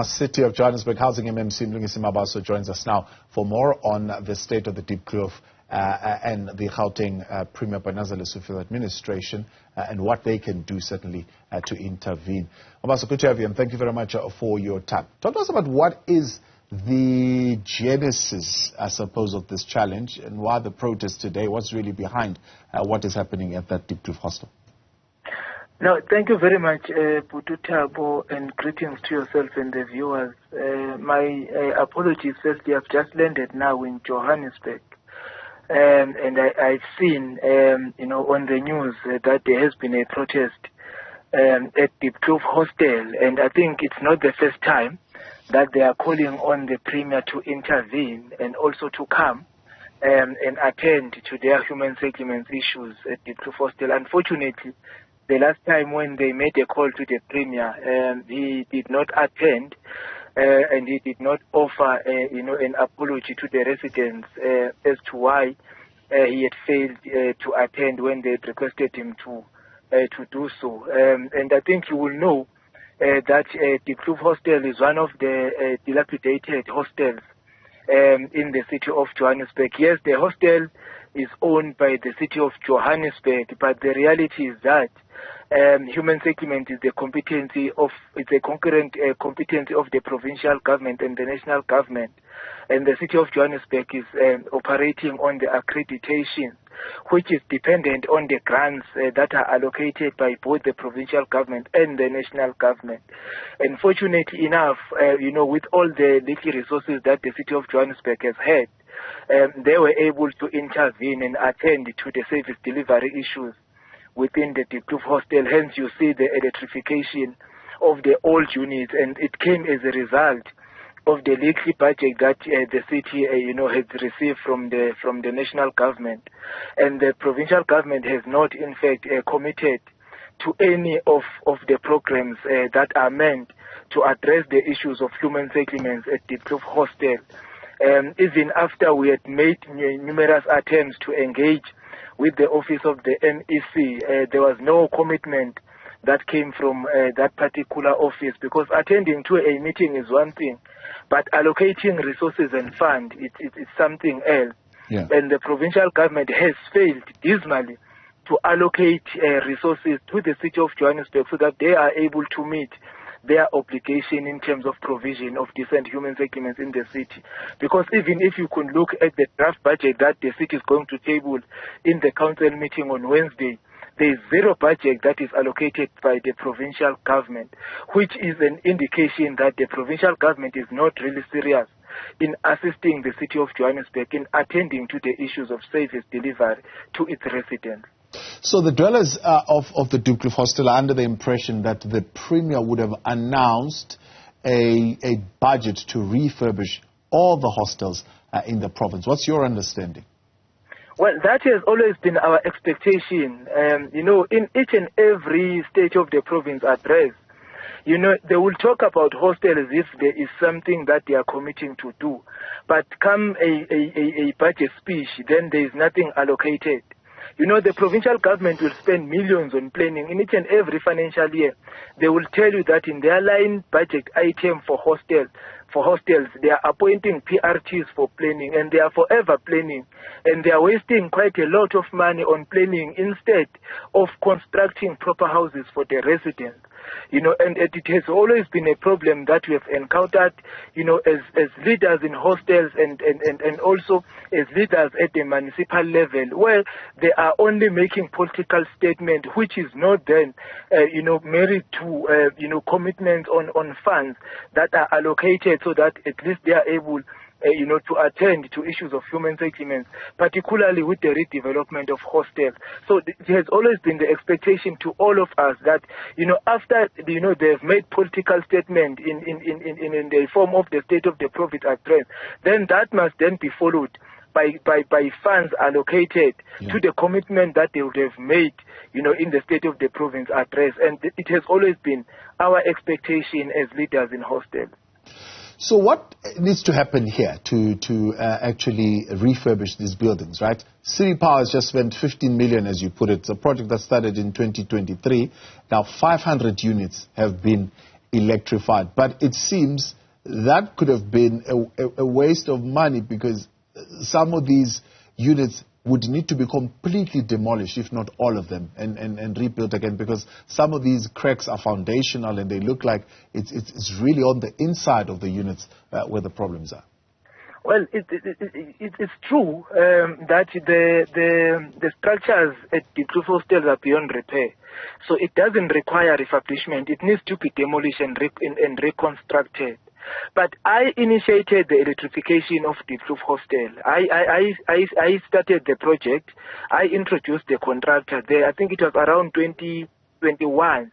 City of Johannesburg Housing MMC Mlungisi Mabaso joins us now for more on the state of the Diepkloof and the Gauteng Premier Banazza Lesofisi administration and what they can do certainly to intervene. Mabaso, good to have you and thank you very much for your time. Talk to us about what is the genesis, I suppose, of this challenge and why the protest today, what's really behind what is happening at that Diepkloof Hostel. No, thank you very much, Pututabo, and greetings to yourself and the viewers. My apologies, firstly, I've just landed now in Johannesburg, and I've seen, on the news that there has been a protest at Diepkloof Hostel, and I think it's not the first time that they are calling on the Premier to intervene and also to come and attend to their human settlements issues at Diepkloof Hostel. Unfortunately, the last time when they made a call to the Premier, he did not attend and he did not offer, an apology to the residents as to why he had failed to attend when they requested him to do so. And I think you will know that Diepkloof Hostel is one of the dilapidated hostels in the city of Johannesburg. Yes, the hostel is owned by the city of Johannesburg, but the reality is that human settlement is the competency of, it's a concurrent competency of the provincial government and the national government. And the city of Johannesburg is operating on the accreditation, which is dependent on the grants that are allocated by both the provincial government and the national government. Unfortunately enough, with all the little resources that the city of Johannesburg has had, they were able to intervene and attend to the service delivery issues within the Diepkloof Hostel. Hence, you see the electrification of the old units, and it came as a result of the little budget that the city, has received from the national government, and the provincial government has not, in fact, committed to any of the programs that are meant to address the issues of human settlements at Diepkloof Hostel. Even after we had made numerous attempts to engage with the office of the MEC, there was no commitment that came from that particular office, because attending to a meeting is one thing, but allocating resources and funds, it's something else. Yeah. And the provincial government has failed dismally to allocate resources to the city of Johannesburg so that they are able to meet their obligation in terms of provision of decent human settlements in the city. Because even if you can look at the draft budget that the city is going to table in the council meeting on Wednesday, there is zero budget that is allocated by the provincial government, which is an indication that the provincial government is not really serious in assisting the city of Johannesburg in attending to the issues of service delivery to its residents. So the dwellers of the Diepkloof Hostel are under the impression that the Premier would have announced a budget to refurbish all the hostels in the province. What's your understanding? Well, that has always been our expectation. In each and every state of the province address, they will talk about hostels as if there is something that they are committing to do. But come a budget speech, then there is nothing allocated. The provincial government will spend millions on planning in each and every financial year. They will tell you that in their line budget item for hostels, they are appointing PRTs for planning, and they are forever planning, and they are wasting quite a lot of money on planning instead of constructing proper houses for the residents. And it has always been a problem that we have encountered, as leaders in hostels and also as leaders at the municipal level, where they are only making political statements, which is not then, married to, commitments on funds that are allocated so that at least they are able to attend to issues of human settlements, particularly with the redevelopment of hostels. So it has always been the expectation to all of us that, after, they've made political statement in the form of the State of the Province Address, then that must then be followed by funds allocated to the commitment that they would have made, in the State of the Province Address. And it has always been our expectation as leaders in hostels. So what needs to happen here to actually refurbish these buildings, right? City Power has just spent 15 million, as you put it. It's a project that started in 2023. Now 500 units have been electrified. But it seems that could have been a waste of money, because some of these units would need to be completely demolished, if not all of them, and rebuilt again, because some of these cracks are foundational and they look like it's really on the inside of the units where the problems are. Well, it's true that the structures at Diepkloof Hostel are beyond repair. So it doesn't require refurbishment. It needs to be demolished and reconstructed. But I initiated the electrification of Diepkloof Hostel. I started the project. I introduced the contractor there. I think it was around 2021.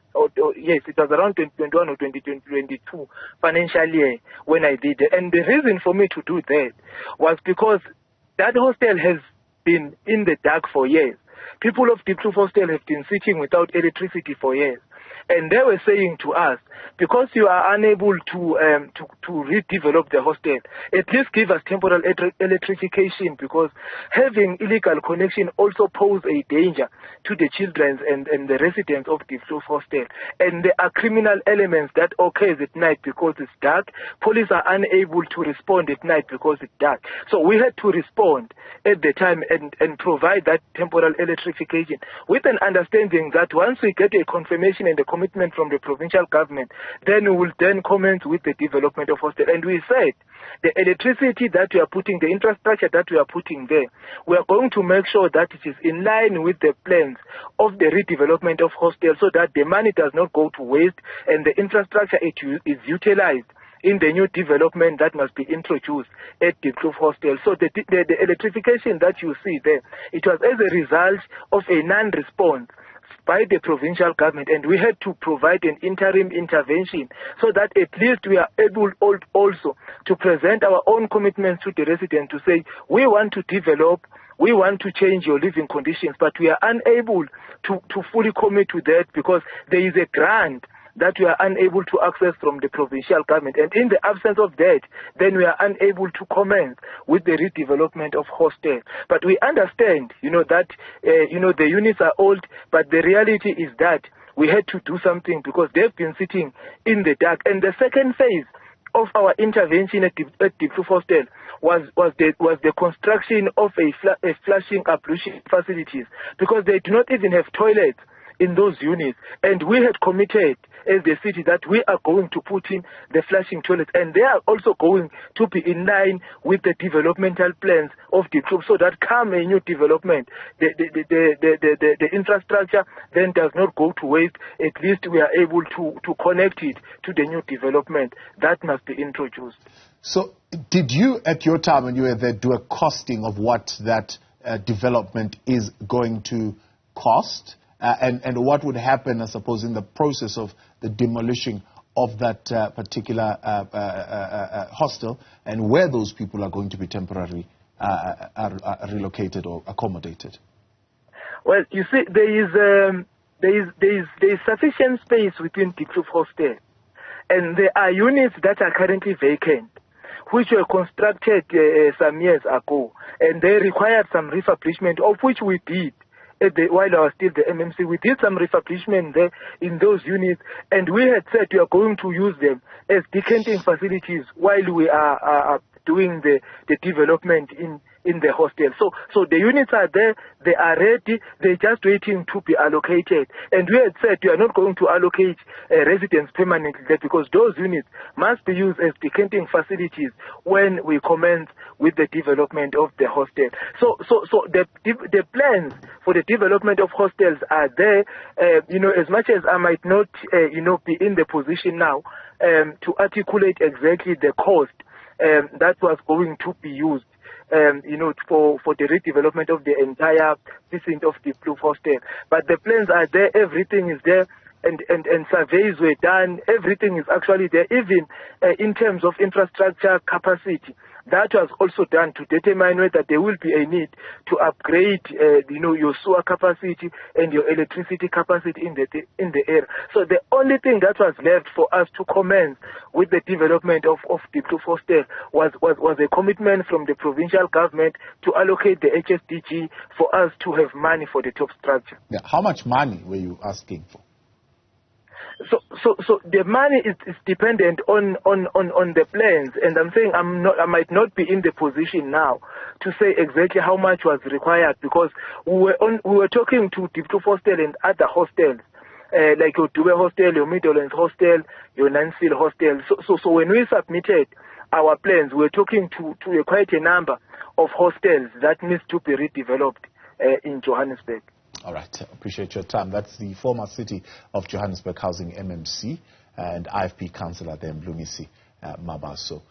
Yes, it was around 2021 or 2022 financial year when I did it. And the reason for me to do that was because that hostel has been in the dark for years. People of Diepkloof Hostel have been sitting without electricity for years. And they were saying to us, because you are unable to redevelop the hostel, at least give us temporal electrification, because having illegal connection also poses a danger to the children and the residents of the Diepkloof Hostel. And there are criminal elements that occurs at night because it's dark. Police are unable to respond at night because it's dark. So we had to respond at the time and provide that temporal electrification with an understanding that once we get a confirmation and a commitment from the provincial government, then we will then commence with the development of hostel. And we said the electricity that we are putting, the infrastructure that we are putting there, we are going to make sure that it is in line with the plans of the redevelopment of hostel, so that the money does not go to waste and the infrastructure is utilized in the new development that must be introduced at Diepkloof Hostel. So the electrification that you see there, it was as a result of a non-response by the provincial government, and we had to provide an interim intervention so that at least we are able also to present our own commitments to the residents to say, we want to develop, we want to change your living conditions, but we are unable to fully commit to that because there is a grant that we are unable to access from the provincial government. And in the absence of that, then we are unable to commence with the redevelopment of hostel. But we understand, that, the units are old, but the reality is that we had to do something because they've been sitting in the dark. And the second phase of our intervention at Diepkloof Hostel was the construction of a flushing ablution facilities, because they do not even have toilets in those units. And we had committed as the city that we are going to put in the flushing toilets, and they are also going to be in line with the developmental plans of the group, so that come a new development, the infrastructure then does not go to waste. At least we are able to connect it to the new development that must be introduced. So did you, at your time when you were there, do a costing of what that development is going to cost? And what would happen, I suppose, in the process of the demolishing of that particular hostel, and where those people are going to be temporarily relocated or accommodated? Well, you see, there is sufficient space within Diepkloof Hostel, and there are units that are currently vacant, which were constructed some years ago, and they required some refurbishment, of which we did. While I was still the MMC, we did some refurbishment there in those units, and we had said we are going to use them as decanting facilities while we are doing the development in the hostel. So the units are there, they are ready, they're just waiting to be allocated. And we had said we are not going to allocate residents permanently there, because those units must be used as decanting facilities when we commence with the development of the hostel. So the plans for the development of hostels are there. As much as I might not be in the position now to articulate exactly the cost that was going to be used for the redevelopment of the entire precinct of the Diepkloof Hostel. But the plans are there, everything is there, and surveys were done, everything is actually there, even in terms of infrastructure capacity. That was also done to determine whether there will be a need to upgrade, your sewer capacity and your electricity capacity in the area. So the only thing that was left for us to commence with the development of Diepkloof Hostel was a commitment from the provincial government to allocate the HSDG for us to have money for the top structure. Yeah. How much money were you asking for? So the money is dependent on the plans, and I'm saying I might not be in the position now to say exactly how much was required, because we were talking to Diepkloof Hostel and other hostels, like your Joburg Hostel, your Midlands Hostel, your Nansfield Hostel. So when we submitted our plans, we were talking to quite a number of hostels that needs to be redeveloped in Johannesburg. All right, appreciate your time. That's the former City of Johannesburg Housing MMC and IFP Councillor there, Mlungisi Mabaso.